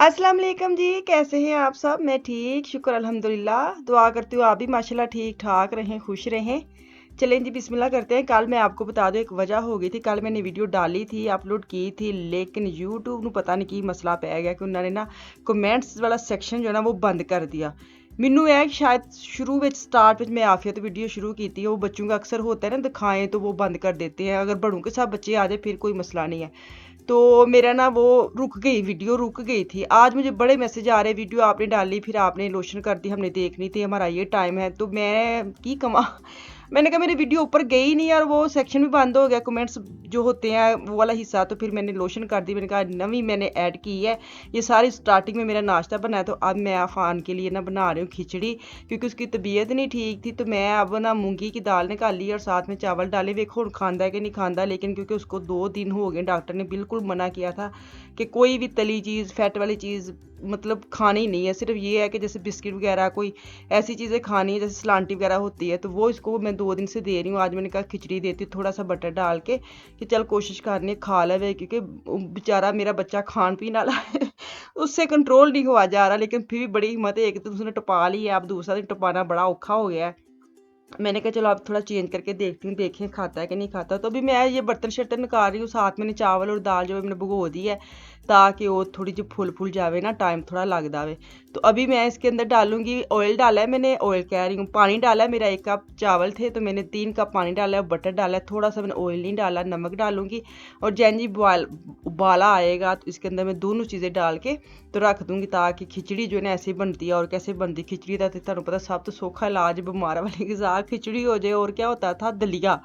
अस्सलाम वालेकुम जी, कैसे हैं आप सब? मैं ठीक, शुक्र अल्हम्दुलिल्लाह। दुआ करती हूँ आप भी माशाल्लाह ठीक ठाक रहें, खुश रहें। चलें जी बिस्मिल्लाह करते हैं। कल मैं आपको बता दूं एक वजह हो गई थी। कल मैंने वीडियो डाली थी, अपलोड की थी, लेकिन यूट्यूब ਨੂੰ पता नहीं की मसला पै गया कि उन्होंने ना कमेंट्स वाला सैक्शन जो है ना वो बंद कर दिया। ਮੈਨੂੰ ਇਹ ਕਿ ਸ਼ਾयद शुरू ਵਿੱਚ स्टार्ट ਵਿੱਚ मैं आफियत वीडियो शुरू की थी, वो बच्चों का अक्सर होता है ना दिखाएं तो वो बंद कर देते हैं। अगर बड़ों के साथ बच्चे आ जाए फिर कोई मसला नहीं है। तो मेरा ना वो रुक गई, वीडियो रुक गई थी। आज मुझे बड़े मैसेज आ रहे, वीडियो आपने डाली फिर आपने लोशन कर दी, हमने देखनी थी, हमारा ये टाइम है। तो मैं की कमा मैंने कहा मेरी वीडियो ऊपर गई नहीं और वो सेक्शन भी बंद हो गया, कमेंट्स जो होते हैं वो वाला हिस्सा। तो फिर मैंने लोशन कर दी, मैंने कहा नवी मैंने ऐड की है। ये सारी स्टार्टिंग में मेरा नाश्ता बना है। तो अब मैं अफान के लिए ना बना रही हूँ खिचड़ी, क्योंकि उसकी तबीयत नहीं ठीक थी। तो मैं अब ना मूंगी की दाल निकाली और साथ में चावल डाले। देखो खांदा है कि नहीं खांदा, लेकिन क्योंकि उसको 2 दिन हो गए, डॉक्टर ने बिल्कुल मना किया था कि कोई भी तली चीज़, फैट वाली चीज़ मतलब खानी नहीं है। सिर्फ ये है कि जैसे बिस्किट वगैरह कोई ऐसी चीज़ें खानी है जैसे सलांटी वगैरह होती है, तो वो इसको मैं 2 दिन से दे रही हूँ। आज मैंने कहा खिचड़ी देती हूँ थोड़ा सा बटर डाल के कि चल कोशिश करनी खा ले, क्योंकि बेचारा मेरा बच्चा खान पीन वाला है उससे कंट्रोल नहीं हुआ जा रहा। लेकिन फिर भी बड़ी हिम्मत है, एक तो उसने टपा ली है, अब दूसरा दिन टपाना बड़ा औखा हो गया है। मैंने कहा चलो अब थोड़ा चेंज करके देखती हूँ, देखें खाता है कि नहीं खाता। तो अभी मैं ये बर्तन शर्तन निकाल रही हूँ, साथ मैंने चावल और दाल जो मैंने भगो दी है ताकि वो थोड़ी जी फुल जावे ना, टाइम थोड़ा लग जावे। तो अभी मैं इसके अंदर डालूंगी, ऑयल डाला है मैंने, ऑयल कह रही हूँ पानी डाला है। मेरा 1 कप चावल थे तो मैंने 3 कप पानी डाला है, बटर डाला है, थोड़ा सा मैंने ऑयल नहीं डाला, नमक डालूंगी। और जैन जी उबाला आएगा तो इसके अंदर मैं दोनों चीज़ें डाल के तो रख दूंगी, ताकि खिचड़ी जो है ना ऐसे बनती है। और कैसे बनती खिचड़ी का तो तुहानू पता, सब तो सौखा इलाज बीमार वाली गिज़ा खिचड़ी हो जाए। और क्या होता था, दलिया।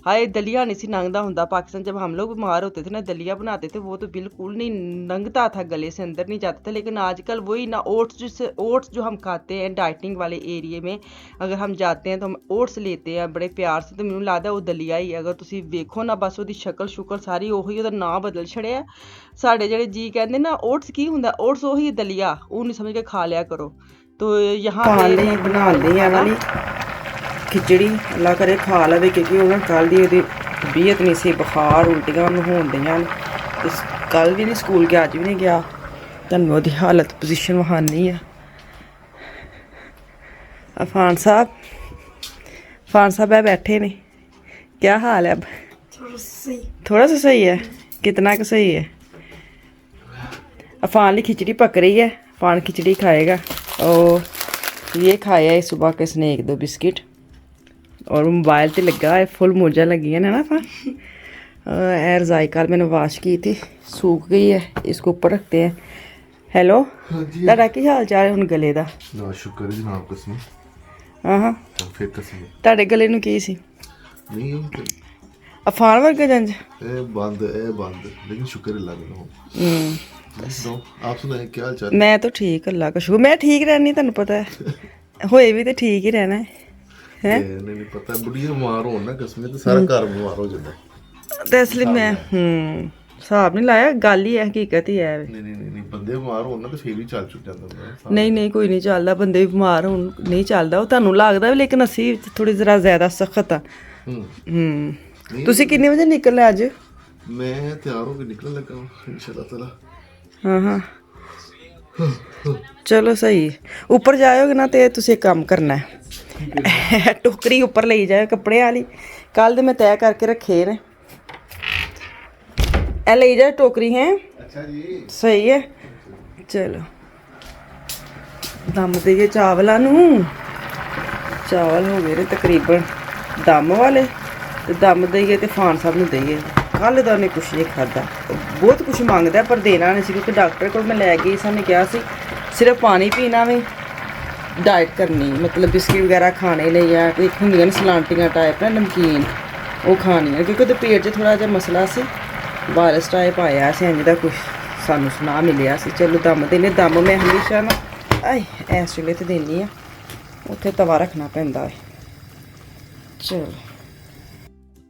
हाय दलिया नहीं सी नंगता होता पाकिस्तान। जब हम लोग बीमार होते थे ना, दलिया बनाते थे, वो तो बिल्कुल नहीं नंगता था, गले से अंदर नहीं जाता था। लेकिन आजकल वही ना, ओट्स जो हम खाते हैं डाइटिंग वाले एरिए में, अगर हम जाते हैं तो हम ओट्स लेते हैं बड़े प्यार से। तो मैनू लगता वो दलिया ही है। अगर तुसी देखो ना, बस ਉਹਦੀ शक्ल शुकल सारी ਉਹੀ, ਉਹਦਾ ਨਾਂ बदल छड़िया। साढ़े ਜਿਹੜੇ जी कहते ना ओट्स की हुंदा, ओट्स ਉਹੀ दलिया, ਉਹ नहीं समझ के खा लिया करो। तो यहाँ पे बना ली है वाली खिचड़ी, अल्लाह करे खा लवे, क्योंकि उन्हें कल दी तबीयत नहीं सी, बुखार उल्टियां होन दियां। कल भी नहीं स्कूल गया, अज भी नहीं गया। तुहानू ओहदी हालत पोजीशन वहानी है। अफान साहब है बैठे ने, क्या हाल है? थोड़ा सा सही है, कितना का सही है? अफान की खिचड़ी पक रही है, अफान खिचड़ी खाएगा। और ये खाया है सुबह के स्नैक 2 बिस्किट, और मोबाइल पे लगा है, फुल मौजा लगी है ना। रज़ाई कल मैंने वाश की थी, सूख गई है, इसको ऊपर रखते हैं। हेलो ताड़ा की हाल चाल है हुण गले दा? ना शुक्र जी जनाब कसम। हाँ फिर कसम ताड़े गले नूं की सी? नहीं अफान वर्गा जंज ए बंद लेकिन शुक्र अल्लाह का। आप सुनाए क्या हाल चाल? मैं तो ठीक, अल्लाह का शुक्र। मैं ठीक रहनी, तुहानू पता है, होए भी तो ठीक ही रहना है। नहीं पता बुढ़िया बीमार हो ना कसम तो सारा घर बीमार हो जाता है। तो इसलिए मैं हिसाब नहीं लाया, गल ही है, हकीकत ही है। नहीं बंदे बीमार हो ना तो फिर भी चल चुक जाता। नहीं कोई नहीं चलता, बंदे भी बीमार हो नहीं चलता, वो तुहानू लगदा, लेकिन असी थोड़ी जरा ज्यादा सख्त आ। तुसी कितने बजे निकलना अज? मैं तैयार होके निकलने लगा हूं इंशाल्लाह ताला। हाँ चलो सही। ऊपर जाओगे ना तो तुसी एक काम करना है, टोकरी ऊपर ले जाओ कपड़े वाली, कल तो मैं तय करके रखे ने, ए ले जाओ टोकरी है। अच्छा जी सही है। चलो दम देइए चावलों नूं। चावल हो गए ने तकरीबन दम वाले, तो दम देइए तो फान साहब नूं देइए। कल तो उन्हें कुछ नहीं खादा, बहुत कुछ मंगता पर देना नहीं, क्योंकि डॉक्टर को मैं लै गई, सानूं कहा सी सिर्फ पानी पीना वे, डाइट करनी, मतलब बिस्किट वगैरह खाने नहीं है, कोई होंदियां सलांटियां टाइप ना नमकीन, वो खानी है, क्योंकि पेट च थोड़ा जिहा मसला सी, वायरस टाइप आया सी, इंज दा कुछ सानूं सुना मिलिया सी। चलो दम देने, दम मैं हमेशा ना इस चुल्हे ते देनी है, उत्थे तवा रखना पैंदा है। चलो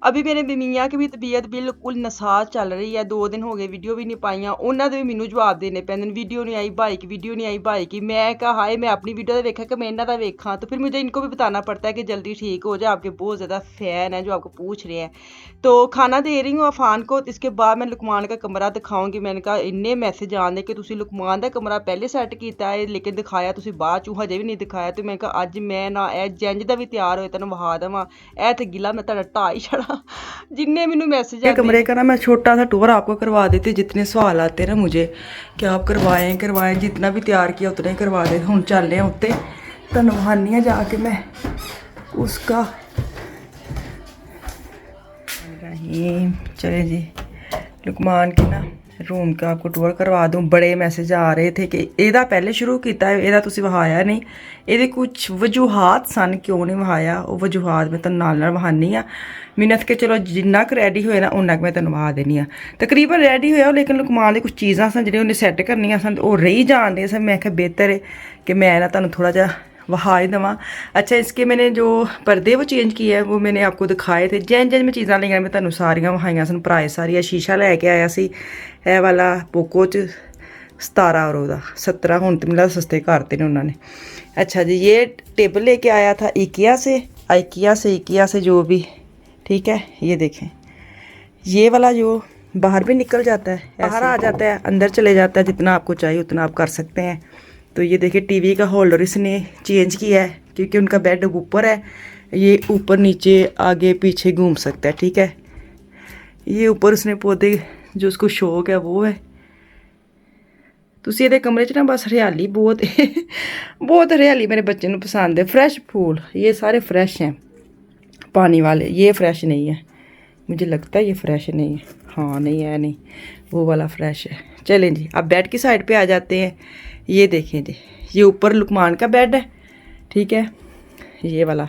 अभी मेरे मियाँ की भी तबीयत बिल्कुल नसाज चल रही है, 2 दिन हो गए वीडियो भी नहीं पाइयां, उन्होंने भी मैनू जवाब देने पैंदे ने, वीडियो नहीं आई भाई की, वीडियो नहीं आई भाई की। मैं कहा हाय मैं अपनी वीडियो तो देखा कि मैं इन्हों का वेखा, तो फिर मुझे इनको भी बताना पड़ता है कि जल्दी ठीक हो जाए, आपके बहुत ज़्यादा फ़ैन है जो आपको पूछ रहे हैं। तो खाना दे रही हूँ अफान को, इसके बाद मैं लुकमान का कमरा दिखाऊंगी। मैंने कहा इन्ने मैसेज आने कि तुसी लुकमान का कमरा पहले सैट किया है लेकिन दिखाया तुसी बाद चों, हजे भी नहीं दिखाया। तो मैं कहा अज मैं ना ए जंज का भी तैयार होए तेन वहा देवां, ए ते गिला मैं तेरा ढा ही छड़ा जिन्ने मैनू मैसेज आते कमरे का ना मैं छोटा सा टूर आपको करवा देती, जितने सवाल आते हैं ना मुझे कि आप करवाएं, जितना भी तैयार किया उतना ही करवा दे। हुण चलने हैं उत्ते, तुहानूं वहानी आ जाके मैं उसका चले जी लुकमान के ना रूम का आपको टूर करवा दूँ। बड़े मैसेज आ रहे थे कि ਇਹਦਾ पहले शुरू किया ਇਹਦਾ ਤੁਸੀਂ ਵਹਾਇਆ नहीं, ਇਹਦੇ कुछ वजूहात सन क्यों नहीं वहाया, ਉਹ वजूहात मैं ਤੁਹਾਨੂੰ ਨਾਲ ਵਹਾਨੀ ਆ। मिन्नत के चलो जिन्ना क रेडी होए ना उन्ना क मैं तेन वहा देनी आ। तकरीबन रेडी होया लेकिन लुकमान दी कुछ चीज़ां सन जिहड़ियां उन्हें सैट करनियां सन वो रही जान दे सन। मैं आख्या बेहतर है कि मैं ना तुहानूं थोड़ा जा वहा ही देवां। अच्छा इसके मैंने जो पर्दे वो चेंज किए हैं वो मैंने आपको दिखाए थे, जैन जैन मैं चीज़ां लियां मैं तुहानूं सारियां वहाइयां सन। प्राइस सारिया शीशा लैके आया सी ए वाला पोको च 17 और ओहदा 17, हुण ते मिला सस्ते करते ने उन्होंने। अच्छा जी ये टेबल लेके आया था इकिया से जो भी ठीक है। ये देखें ये वाला जो बाहर भी निकल जाता है, बाहर आ जाता है, अंदर चले जाता है, जितना आपको चाहिए उतना आप कर सकते हैं। तो ये देखिए टीवी का होल्डर इसने चेंज किया है क्योंकि उनका बेड ऊपर है, ये ऊपर नीचे आगे पीछे घूम सकता है। ठीक है ये ऊपर उसने पौधे जो उसको शौक है वो है। तुसी ये कमरे च ना बस हरियाली बहुत बहुत हरियाली मेरे बच्चे को पसंद है। फ्रैश फूल ये सारे फ्रैश हैं, पानी वाले ये फ्रेश नहीं है, मुझे लगता है ये फ्रेश नहीं है। हाँ नहीं है, नहीं वो वाला फ्रेश है। चलें जी अब बेड की साइड पे आ जाते हैं। ये देखें जी ये ऊपर लुकमान का बेड है ठीक है ये वाला,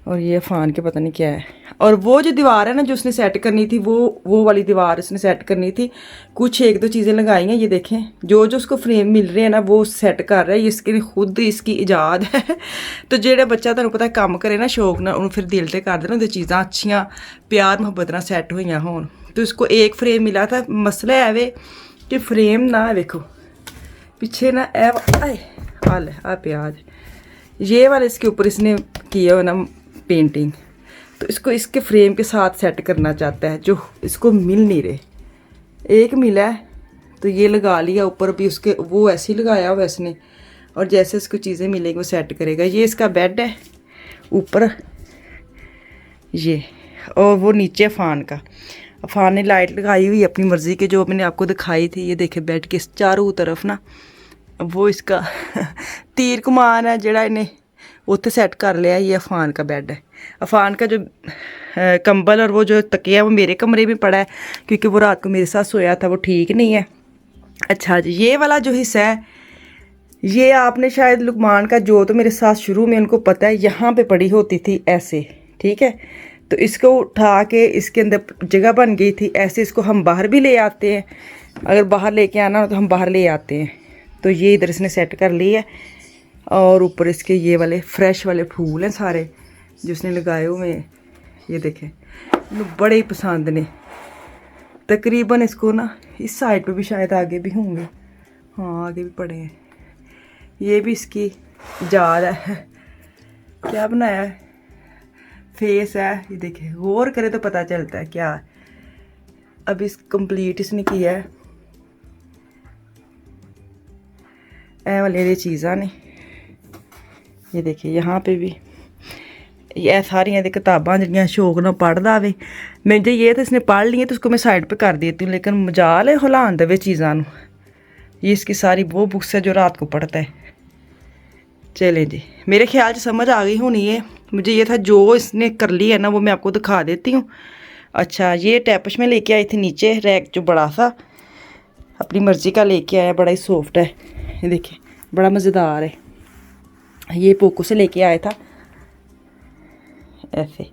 और ये फ़ान के पता नहीं क्या है। और वो जो दीवार है ना जो उसने सेट करनी थी वो वाली दीवार उसने सेट करनी थी। कुछ एक दो चीज़ें लगाई हैं, ये देखें जो जो उसको फ्रेम मिल रहे हैं ना वो सेट कर रहा है, इसके खुद इसकी इजाद है। तो जेड़ा बच्चा तुहानूं पता काम करे ना शौक ना उन्होंने फिर दिल से कर देना उहदी चीज़ां अच्छियां प्यार मुहब्बत नाल सैट होईयां होण। तो इसको एक फ्रेम मिला था, मसला है वे कि फ्रेम ना देखो पीछे ना आ प्याज ये वाले इसके ऊपर इसने किया हो ना पेंटिंग, तो इसको इसके फ्रेम के साथ सेट करना चाहता है जो इसको मिल नहीं रहे। एक मिला है तो ये लगा लिया ऊपर भी उसके, वो ऐसे ही लगाया हुआ इसने, और जैसे इसको चीज़ें मिलेंगी वो सेट करेगा। ये इसका बेड है ऊपर ये, और वो नीचे फ़ान का, फ़ान ने लाइट लगाई हुई अपनी मर्ज़ी के जो मैंने आपको दिखाई थी। ये देखे बेड के चारों तरफ ना वो इसका तीर कमान है जड़ा इन्हें उत्थे सेट कर लिया। ये अफ़ान का बेड है। अफ़ान का जो कंबल और वो जो तकिया वो मेरे कमरे में पड़ा है क्योंकि वो रात को मेरे साथ सोया था, वो ठीक नहीं है। अच्छा जी ये वाला जो हिस्सा है ये आपने शायद लुकमान का जो तो मेरे साथ शुरू में उनको पता है यहाँ पे पड़ी होती थी ऐसे ठीक है, तो इसको उठा के इसके अंदर जगह बन गई थी ऐसे। इसको हम बाहर भी ले आते हैं, अगर बाहर लेके आना हो तो हम बाहर ले आते हैं। तो ये इधर इसने सेट कर ली है, और ऊपर इसके ये वाले फ्रेश वाले फूल हैं सारे जो उसने लगाए हुए हैं। ये देखें मुझे बड़े ही पसंद ने। तकरीबन इसको ना इस साइड पे भी शायद आगे भी होंगे, हाँ आगे भी पड़े हैं। ये भी इसकी जाल है, क्या बनाया है, फेस है। ये देखें गौर करे तो पता चलता है क्या। अब इस कंप्लीट इसने किया है ए वाले चीज़ा ने। ये देखिए यहाँ पे भी ये सारियाँ किताबां जिहड़ियां शौक ना पढ़दा आवे। मैं जो ये तो इसने पढ़ ली है तो उसको मैं साइड पे कर देती हूँ, लेकिन मजाल है हिलान देवे चीज़ां नूं। ये इसकी सारी वो बुक्स है जो रात को पढ़ता है। चलें जी मेरे ख्याल से समझ आ गई होनी है। मुझे ये था जो इसने कर ली है ना वो मैं आपको दिखा देती हूँ। अच्छा ये टैपश में लेके आई थी नीचे रैक जो बड़ा सा अपनी मर्ज़ी का लेके आया, बड़ा ही सॉफ्ट है। ये देखिए बड़ा मज़ेदार है, ये पोको से लेके आया था। ऐसे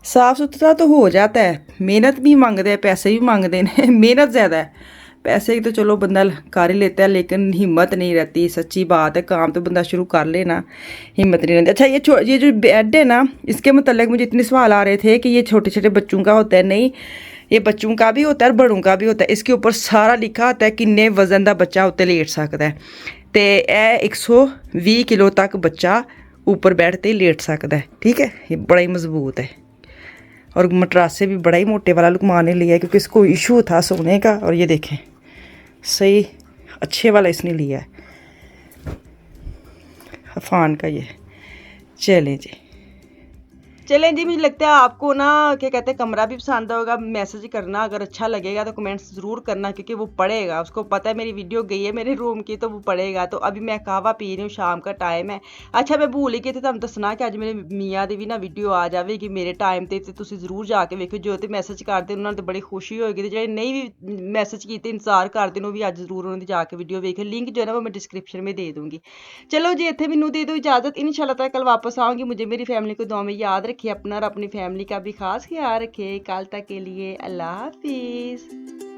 साफ़ सुथरा तो हो जाता है, मेहनत भी मांगते हैं पैसे भी मांगते हैं मेहनत ज़्यादा है पैसे की तो चलो बंदा कर ही लेता है, लेकिन हिम्मत नहीं रहती, सच्ची बात है। काम तो बंदा शुरू कर लेना, हिम्मत नहीं रहती। अच्छा ये जो बेड है ना, इसके मतलब मुझे इतने सवाल आ रहे थे कि ये छोटे छोटे बच्चों का होता है। नहीं, ये बच्चों का भी होता है और बड़ों का भी होता है। इसके ऊपर सारा लिखा होता है किन्ने वजन का बच्चा उत्ते लेट सकता है। तो यह 120 किलो तक बच्चा ऊपर बैठ ते लेट सकता है। ठीक है, ये बड़ा ही मजबूत है। और मटरासे भी बड़ा ही मोटे वाला लुकमान ने लिया है, क्योंकि इसको इशू था सोने का। और ये देखें, सही अच्छे वाला इसने लिया है, अफान का। ये चलें जी, चलें जी। मुझे लगता है आपको ना क्या कहते हैं कमरा भी पसंद होगा। मैसेज करना, अगर अच्छा लगेगा तो कमेंट्स ज़रूर करना, क्योंकि वो पढ़ेगा, उसको पता है मेरी वीडियो गई है मेरे रूम की, तो वो पढ़ेगा। तो अभी मैं कहवा पी रही हूँ, शाम का टाइम है। अच्छा मैं भूल ही गई थी तुहानू दसना कि अज मेरे मियाँ की भी ना वीडियो आ जाएगी मेरे टाइम ते तुसीं जरूर जाके वेखो। जो तो मैसेज करते उन्होंने तो बड़ी खुशी होएगी, जो नहीं भी मैसेज किए इंतजार करते हैं वो भी अज जरूर उन्होंने जाके वीडियो वेखे। लिंक जो है ना वो मैं डिस्क्रिप्शन में दे दूँगी। चलो जी, इतने मैनू दे दो इजाज़त। इंशाल्लाह तक कल वापस आऊँगी। मुझे मेरी फैमिली को दुआ में याद रखिए, अपना और अपनी फैमिली का भी खास ख्याल रखिए। कल तक के लिए अल्लाह हाफिज़।